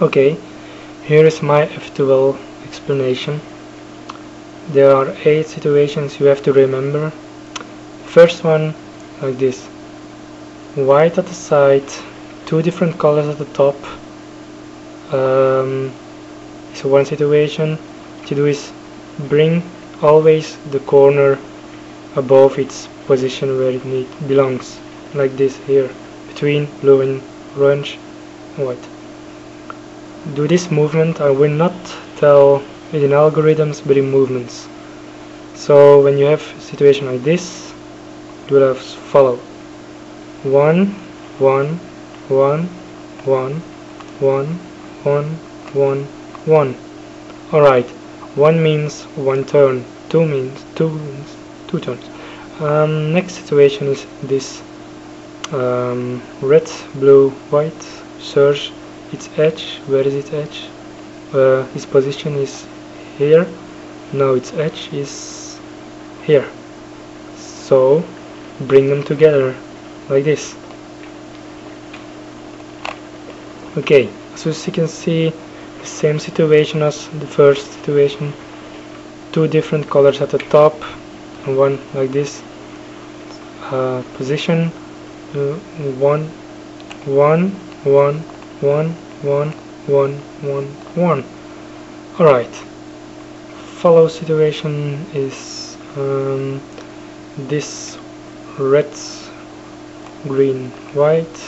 Okay, here is my F2L explanation. There are 8 situations you have to remember. First one, like this: white at the side, 2 different colors at the top. So one situation to do is bring always the corner above its position where it belongs, like this here, between blue and orange and white. Do this movement. I will not tell it in algorithms, but in movements. So when you have a situation like this, do it as follow: 1 1 1 1 1 1 1 1. Alright, 1 means 1 turn, 2 means 2 turns. Next situation is this: red, blue, white, search its edge. Where is its edge? Its position is here. Now its edge is here. So bring them together like this. Okay, so as you can see, the same situation as the first situation. 2 different colors at the top and one like this. Position 1 1 1 1 1 1 1 1. Alright, follow situation is this: red, green, white.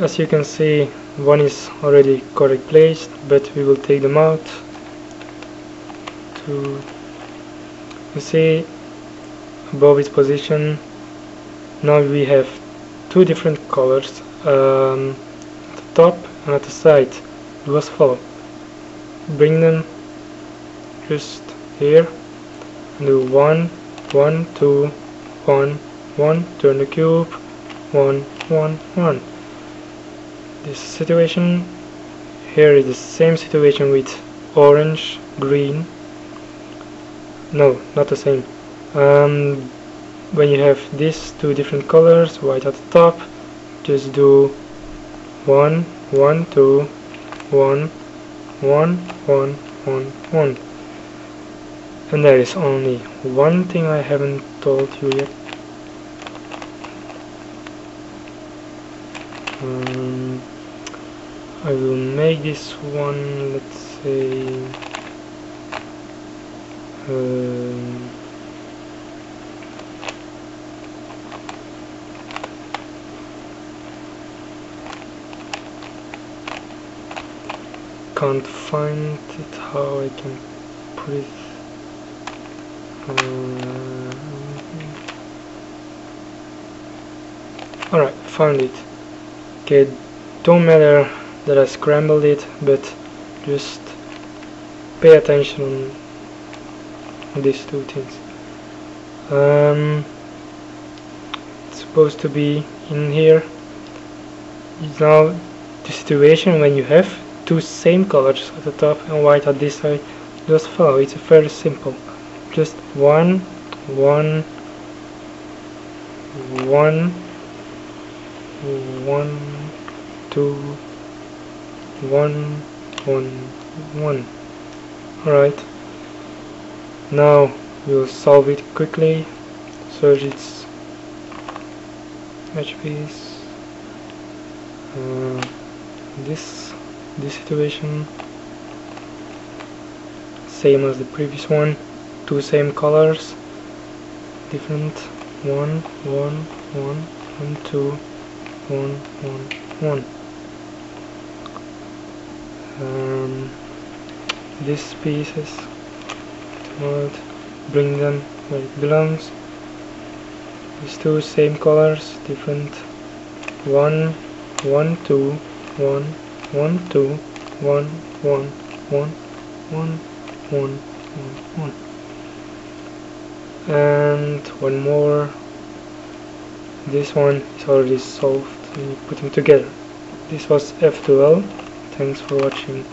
As you can see, one is already correct placed, but we will take them out. You see, above its position, now we have 2 different colors at the top and at the side. Do as follow: bring them just here, do 1 1 2 1 1, turn the cube, 1 1 1. This situation here is the same situation with orange, green. No, not the same. When you have these 2 different colors, white at the top, just do 1 1 2 1 1 1 1 1. And there is only one thing I haven't told you yet. I will make this one, let's say, can't find it how I can put it. Alright, found it. Okay, don't matter that I scrambled it, but just pay attention on these 2 things. It's supposed to be in here. Now the situation when you have 2 same colors at the top and white at this side, just follow. It's very simple. Just 1 1 1 1 2 1 1 1. Alright, now we'll solve it quickly. Search its edge piece. This situation, same as the previous one. 2 same colors, different. 1 1 1 1 2 1 1 1. These pieces, bring them where it belongs. These 2 same colors, different. 1 1 2 1 1 2 1 1 1 1 1 1 1. And one more. This one is already solved and you put them together. This was F2L. Thanks for watching.